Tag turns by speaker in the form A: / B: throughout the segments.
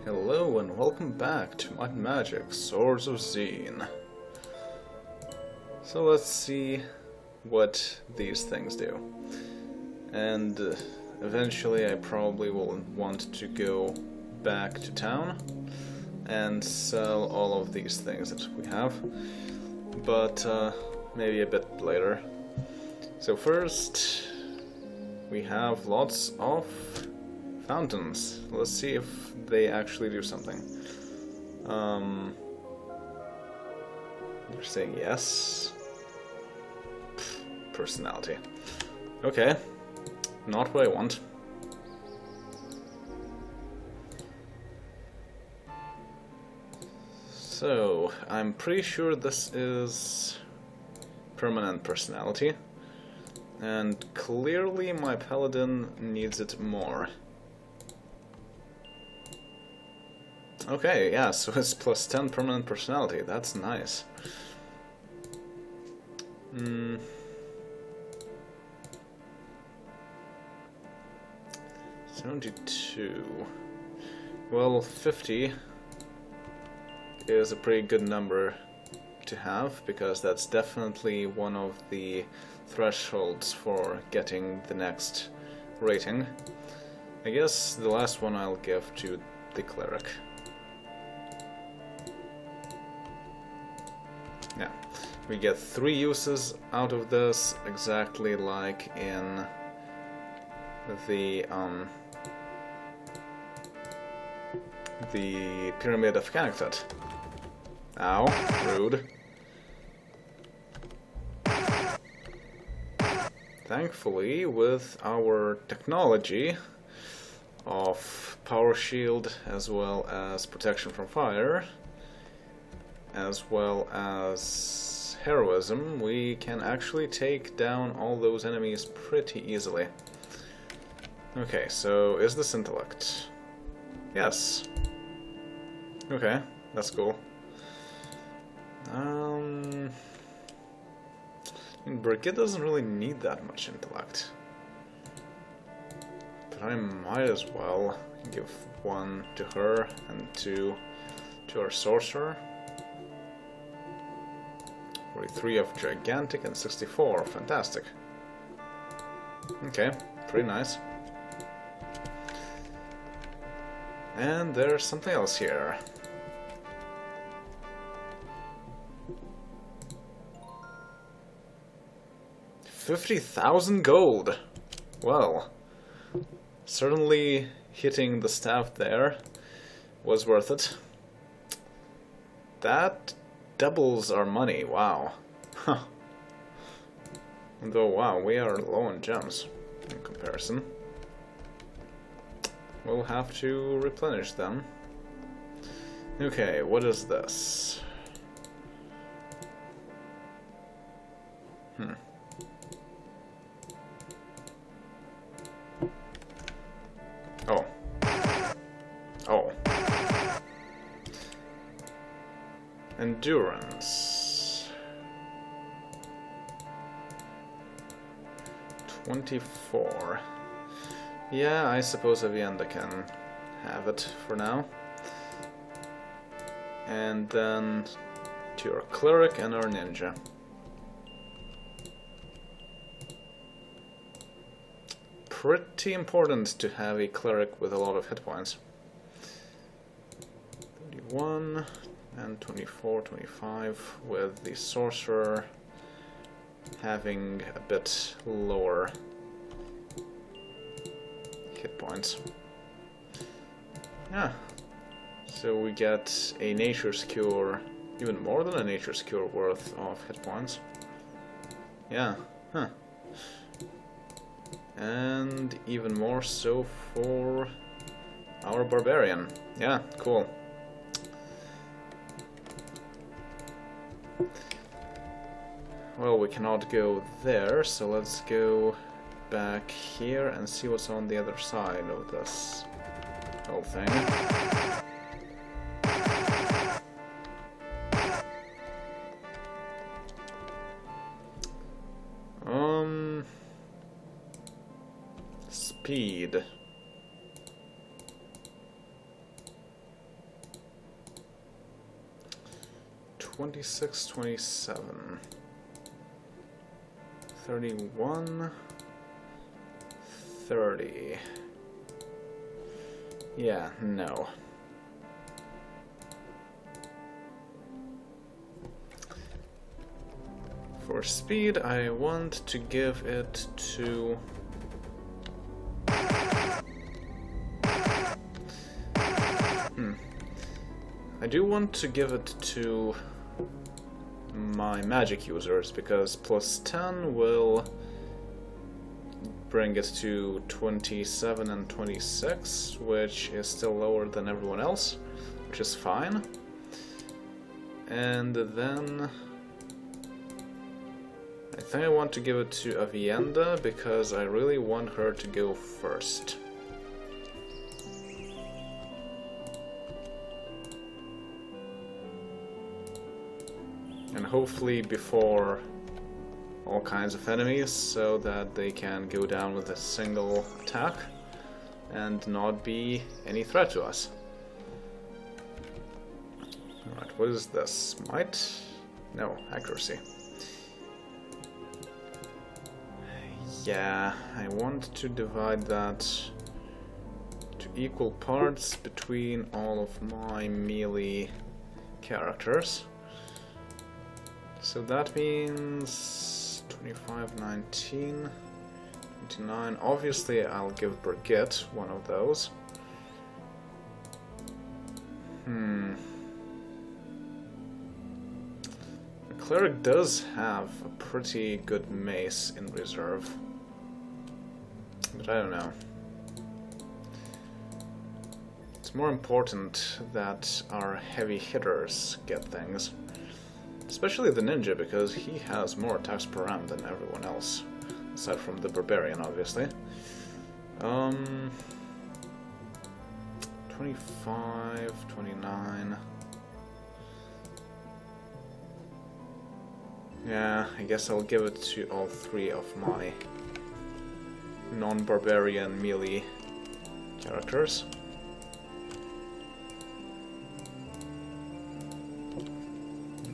A: Hello and welcome back to Might and Magic, Swords of XEEN. So let's see what these things do. And eventually I probably will want to go back to town and sell all of these things that we have. But maybe a bit later. So first we have lots of fountains. Let's see if they actually do something. They're saying yes. Personality. Okay. Not what I want. So, I'm pretty sure this is permanent personality. And clearly my paladin needs it more. Okay, yeah, so it's plus 10 permanent personality. That's nice. 72. Well, 50 is a pretty good number to have, because that's definitely one of the thresholds for getting the next rating. I guess the last one I'll give to the cleric. Yeah, we get 3 uses out of this, exactly like in the Pyramid of Cornac. Ow, rude. Thankfully, with our technology of power shield, as well as protection from fire, as well as heroism, we can actually take down all those enemies pretty easily. Okay, so is this intellect? Yes. Okay, that's cool. Birgitte doesn't really need that much intellect. But I might as well give 1 to her and 2 to our Sorcerer. 43 of Gigantic and 64, fantastic. Okay, pretty nice. And there's something else here. $50,000 gold! Well, certainly hitting the staff there was worth it. That doubles our money, wow. Huh. Though, wow, we are low on gems in comparison. We'll have to replenish them. Okay, what is this? Oh. Oh. Endurance. 24. Yeah, I suppose Avienda can have it for now. And then to our cleric and our ninja. Pretty important to have a cleric with a lot of hit points. 31 and 24, 25, with the sorcerer having a bit lower hit points. Yeah, so we get a nature's cure, even more than a nature's cure worth of hit points. Yeah, huh. And even more so for our barbarian. Yeah, cool. Well, we cannot go there, so let's go back here and see what's on the other side of this whole thing. Speed. 26, 27, 31, 30. Yeah, no. For speed, I want to give it to... I do want to give it to my magic users, because plus 10 will bring it to 27 and 26, which is still lower than everyone else, which is fine. And then I think I want to give it to Avienda, because I really want her to go first. And hopefully before all kinds of enemies, so that they can go down with a single attack and not be any threat to us. Alright, what is this? Might? No, accuracy. Yeah, I want to divide that to equal parts between all of my melee characters. So that means 25, 19, 29. Obviously, I'll give Birgitte one of those. The cleric does have a pretty good mace in reserve, but I don't know. It's more important that our heavy hitters get things. Especially the ninja, because he has more attacks per round than everyone else, aside from the barbarian, obviously. 25, 29... Yeah, I guess I'll give it to all three of my non-barbarian melee characters.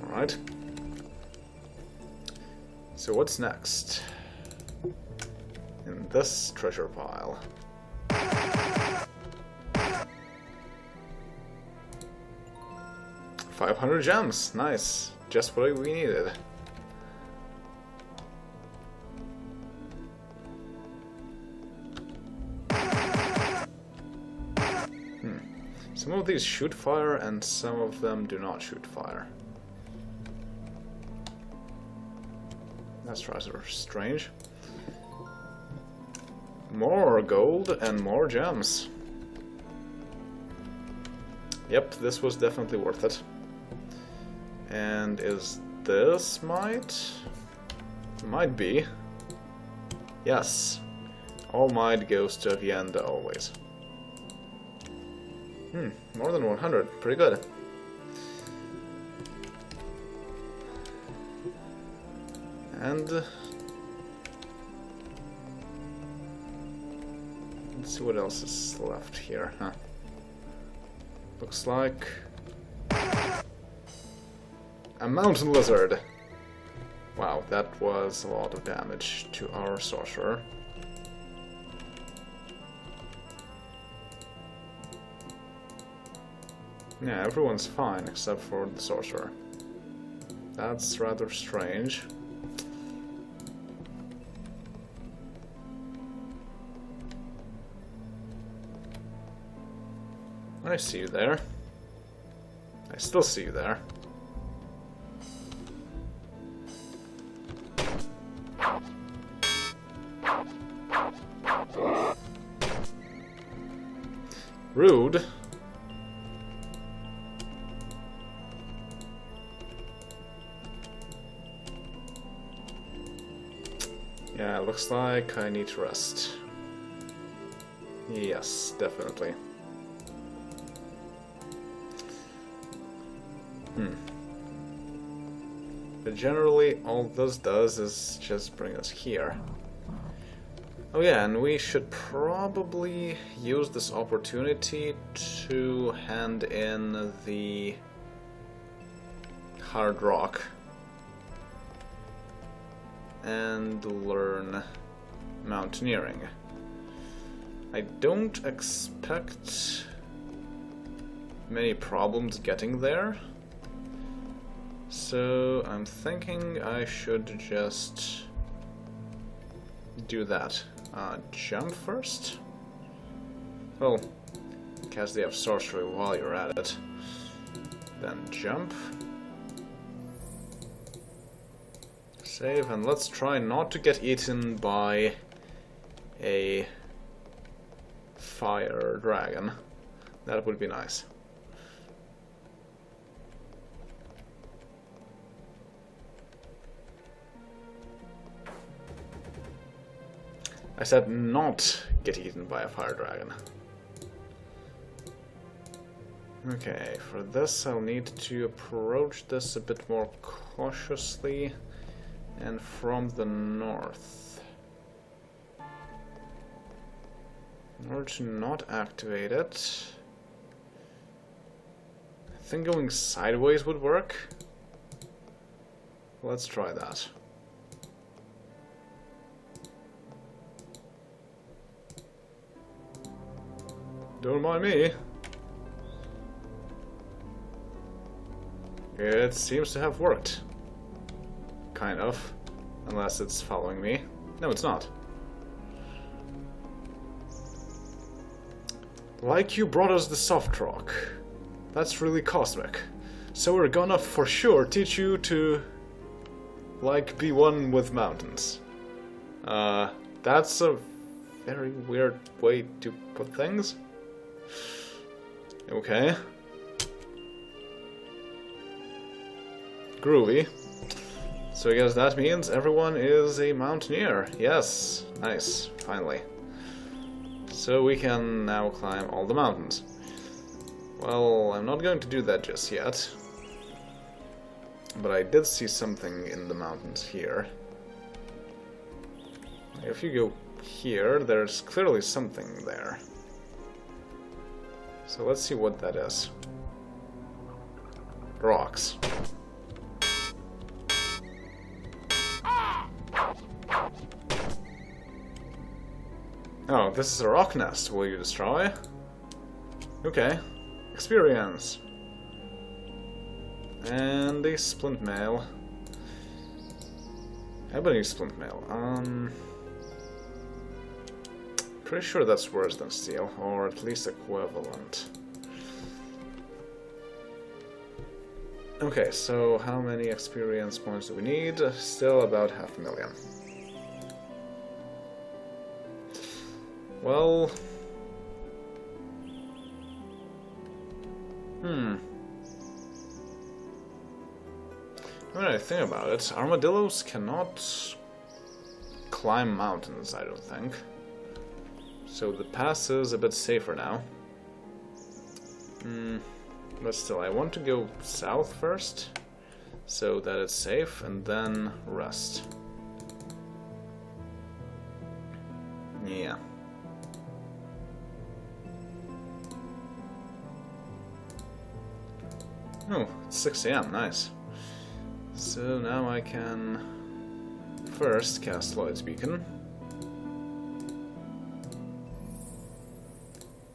A: Alright. So what's next in this treasure pile? 500 gems, nice, just what we needed. Some of these shoot fire and some of them do not shoot fire. That's rather strange. More gold and more gems. Yep, this was definitely worth it. And is this might? Might be. Yes. All might goes to Avienda always. More than 100. Pretty good. And let's see what else is left here, huh? Looks like a mountain lizard. Wow, that was a lot of damage to our sorcerer. Yeah, everyone's fine except for the sorcerer. That's rather strange. I see you there. I still see you there. Rude. Yeah, looks like I need to rest. Yes, definitely. But generally, all this does is just bring us here. Oh yeah, and we should probably use this opportunity to hand in the hard rock and learn mountaineering. I don't expect many problems getting there, so I'm thinking I should just do that. Jump first? Well, cast the Sorcery while you're at it. Then jump. Save, and let's try not to get eaten by a fire dragon. That would be nice. I said not get eaten by a fire dragon. Okay, for this I'll need to approach this a bit more cautiously and from the north. In order to not activate it, I think going sideways would work. Let's try that. Don't mind me. It seems to have worked. Kind of. Unless it's following me. No, it's not. Like you brought us the soft rock. That's really cosmic. So we're gonna for sure teach you to, like, be one with mountains. That's a very weird way to put things. Okay. Groovy. So I guess that means everyone is a mountaineer. Yes, nice, finally. So we can now climb all the mountains. Well, I'm not going to do that just yet. But I did see something in the mountains here. If you go here, there's clearly something there. So let's see what that is. Rocks. Oh, this is a rock nest. Will you destroy? Okay. Experience. And a splint mail. Ebony splint mail. Pretty sure that's worse than steel, or at least equivalent. Okay, so how many experience points do we need? Still about 500,000. Well... When I think about it, armadillos cannot climb mountains, I don't think. So the pass is a bit safer now. But still, I want to go south first, so that it's safe, and then rest. Yeah. Oh, it's 6 AM, nice. So now I can first cast Lloyd's Beacon.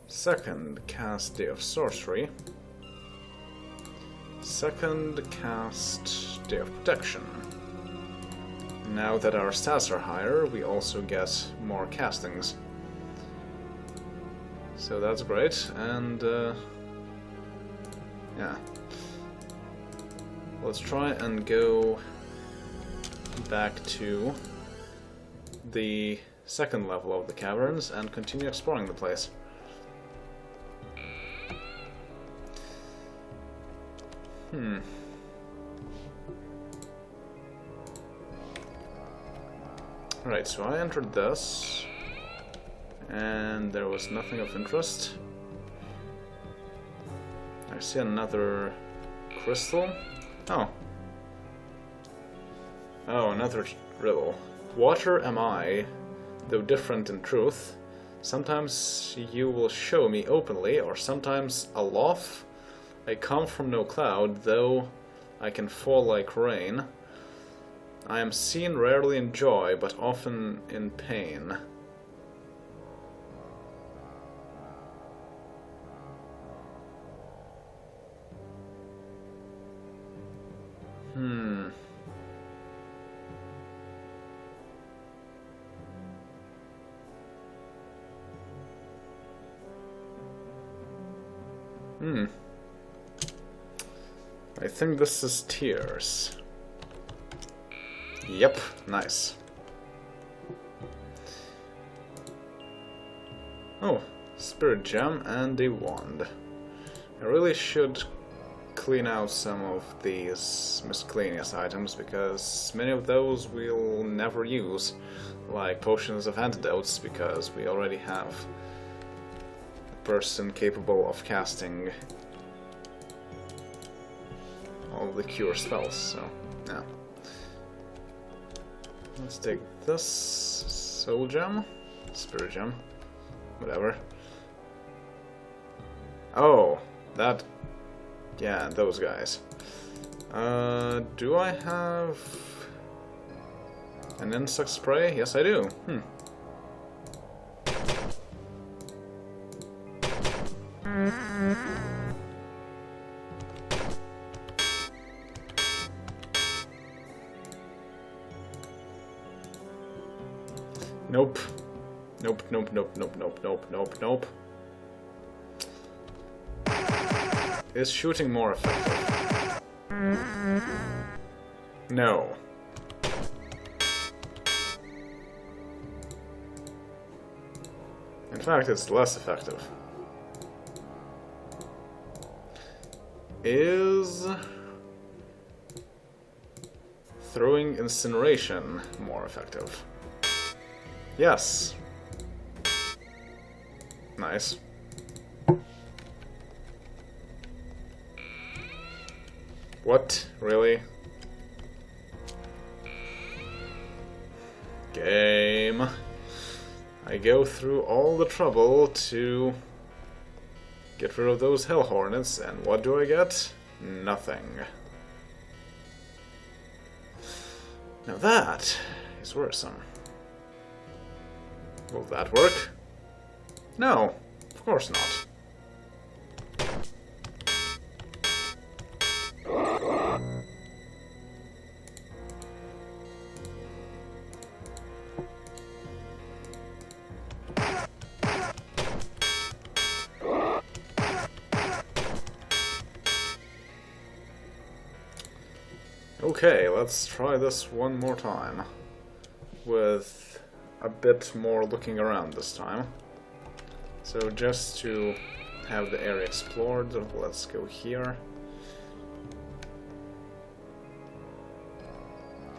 A: Second, cast Day of Sorcery. Second, cast Day of Protection. Now that our stats are higher, we also get more castings. So that's great, and yeah. Let's try and go back to the second level of the caverns and continue exploring the place. Alright, so I entered this, and there was nothing of interest. I see another crystal. Oh. Oh, another riddle. Water am I, though different in truth. Sometimes you will show me openly, or sometimes aloft. I come from no cloud, though I can fall like rain. I am seen rarely in joy, but often in pain. I think this is tears. Yep, nice. Oh, spirit gem and a wand. I really should clean out some of these miscellaneous items, because many of those we'll never use, like potions of antidotes, because we already have a person capable of casting all the cure spells, so yeah. Let's take this soul gem, spirit gem, whatever. Oh, that, yeah, those guys. Do I have an insect spray? Yes, I do. Nope. Nope, nope, nope, nope, nope, nope, nope, nope. Is shooting more effective? No. In fact, it's less effective. Is throwing incineration more effective? Yes. Nice. What? Really? Game. I go through all the trouble to get rid of those hell hornets, and what do I get? Nothing. Now that is worrisome. Will that work? No, of course not. Okay, let's try this one more time, with a bit more looking around this time. So just to have the area explored, let's go here.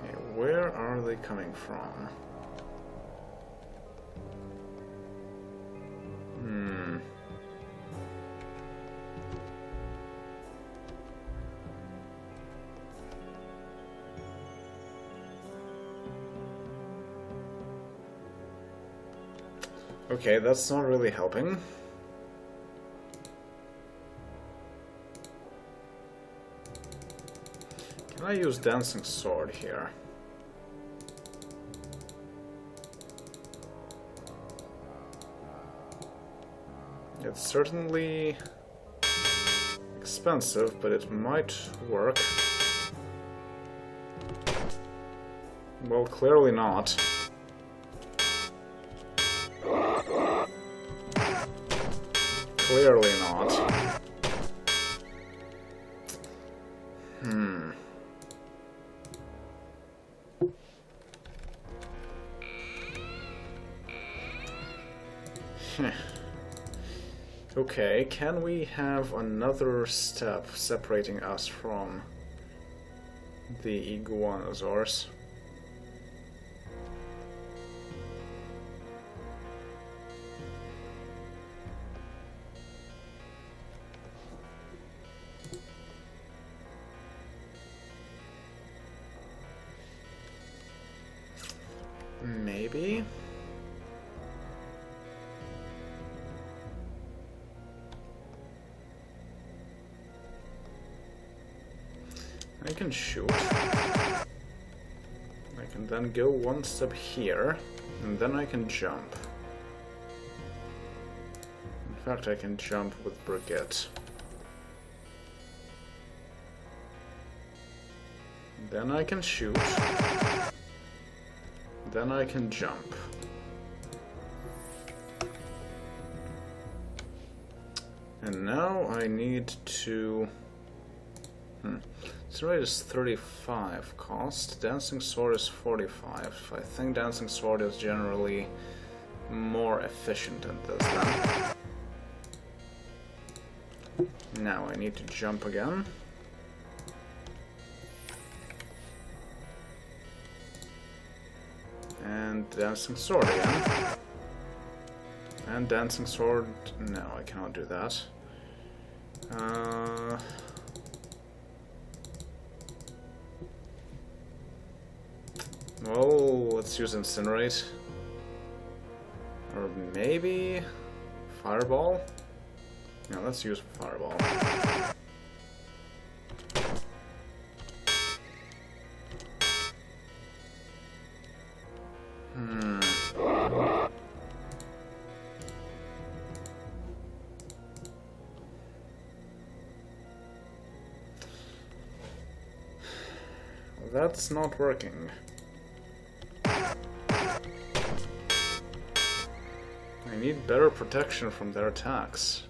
A: Okay, where are they coming from? Okay, that's not really helping. Can I use Dancing Sword here? It's certainly expensive, but it might work. Well, clearly not. Clearly not. Okay, can we have another step separating us from the Iguanasaurs? Maybe? I can shoot. I can then go one step here, and then I can jump. In fact, I can jump with Birgitte. Then I can shoot. Then I can jump. And now I need to... Incinerate is 35 cost, Dancing Sword is 45. I think Dancing Sword is generally more efficient at this then. Now I need to jump again. And Dancing Sword again. And Dancing Sword... No, I cannot do that. Well, let's use Incinerate. Or maybe... Fireball? No, let's use Fireball. That's not working. I need better protection from their attacks.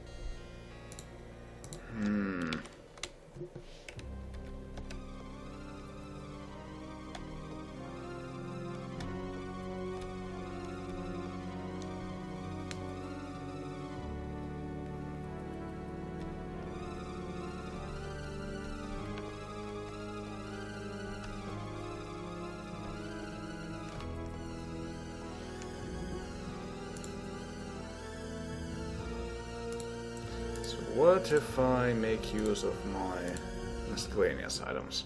A: What if I make use of my miscellaneous items?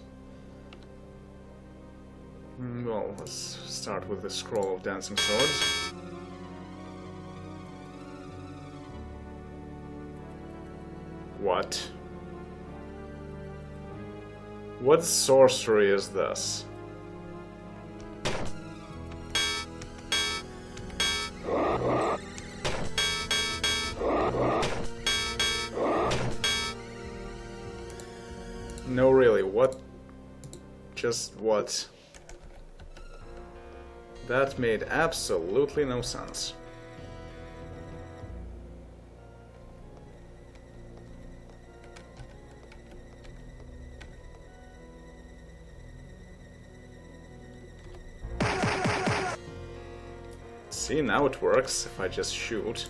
A: Well, let's start with the Scroll of Dancing Swords. What? What sorcery is this? No, really, what? Just what? That made absolutely no sense. See, now it works if I just shoot.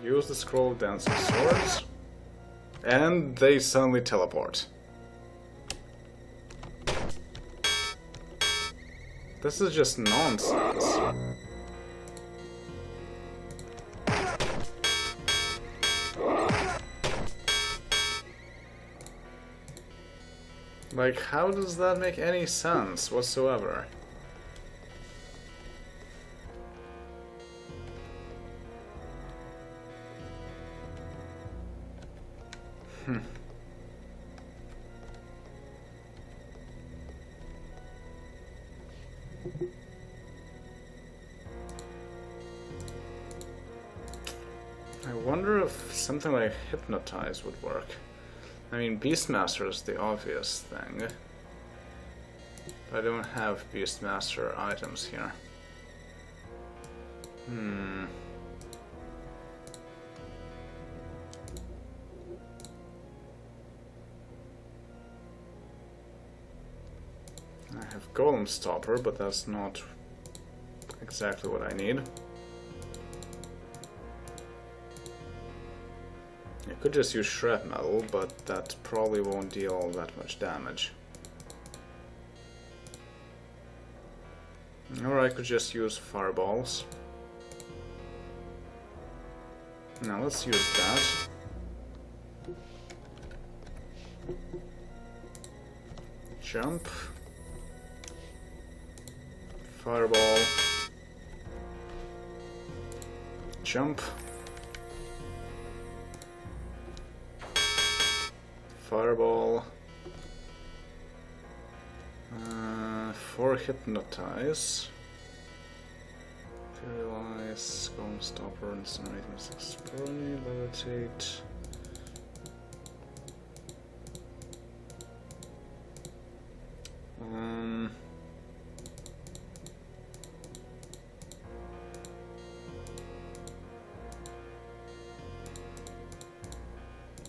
A: Use the Scroll of Dancing Swords, and they suddenly teleport. This is just nonsense. Like, how does that make any sense whatsoever? I wonder if something like Hypnotize would work. I mean, Beastmaster is the obvious thing. But I don't have Beastmaster items here. I have Golem Stopper, but that's not exactly what I need. I could just use Shrapnel, but that probably won't deal all that much damage. Or I could just use Fireballs. Now let's use that. Jump. Fireball. Jump. Fireball. For Hypnotize. Etherealize, Golem Stopper, Incinerate, Mystic Spray, Levitate.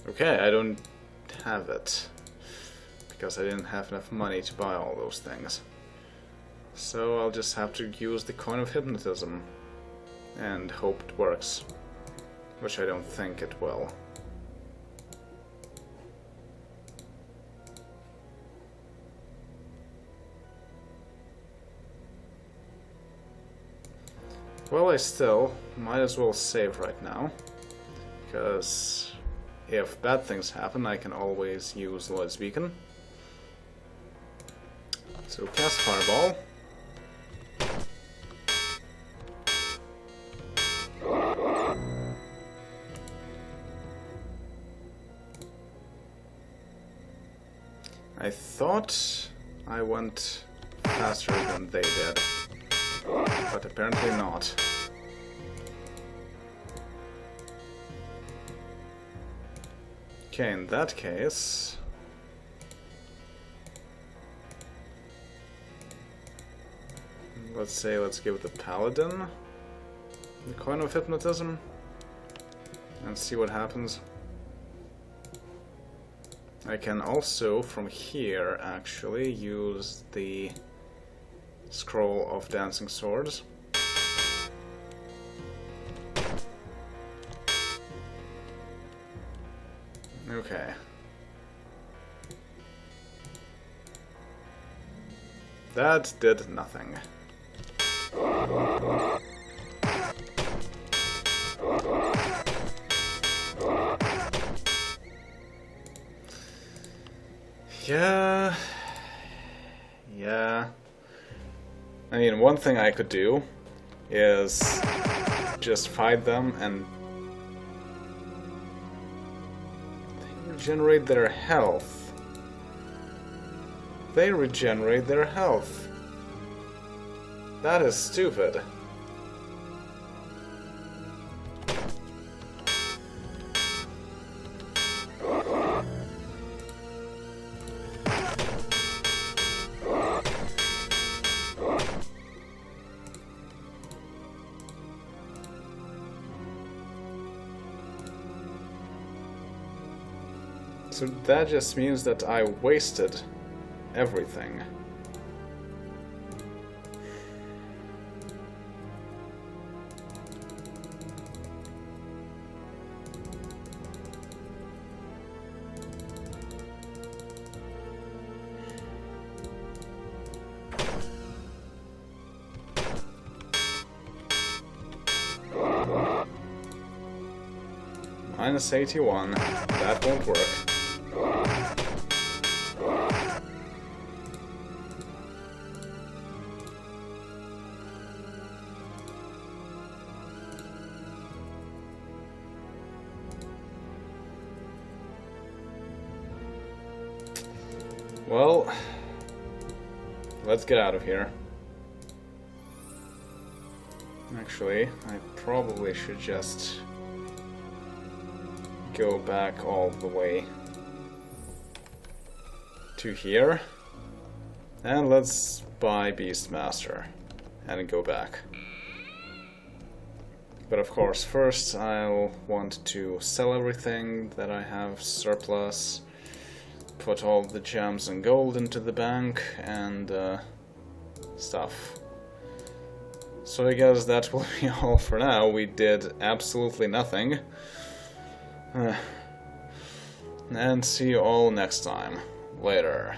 A: Okay, I don't have it, because I didn't have enough money to buy all those things. So I'll just have to use the Coin of Hypnotism and hope it works, which I don't think it will. Well, I still might as well save right now, because if bad things happen, I can always use Lord's Beacon. So cast Fireball. I thought I went faster than they did, but apparently not. Okay, in that case... let's give the Paladin the Coin of Hypnotism and see what happens. I can also, from here, actually use the Scroll of Dancing Swords. Okay. That did nothing. Yeah. I mean, one thing I could do is just fight them and regenerate their health. They regenerate their health. That is stupid. So that just means that I wasted everything. Minus 81, that won't work. Well, let's get out of here. Actually, I probably should just go back all the way to here. And let's buy Beastmaster and go back. But of course, first I'll want to sell everything that I have surplus, put all the gems and gold into the bank, and stuff. So I guess that will be all for now. We did absolutely nothing. And see you all next time. Later.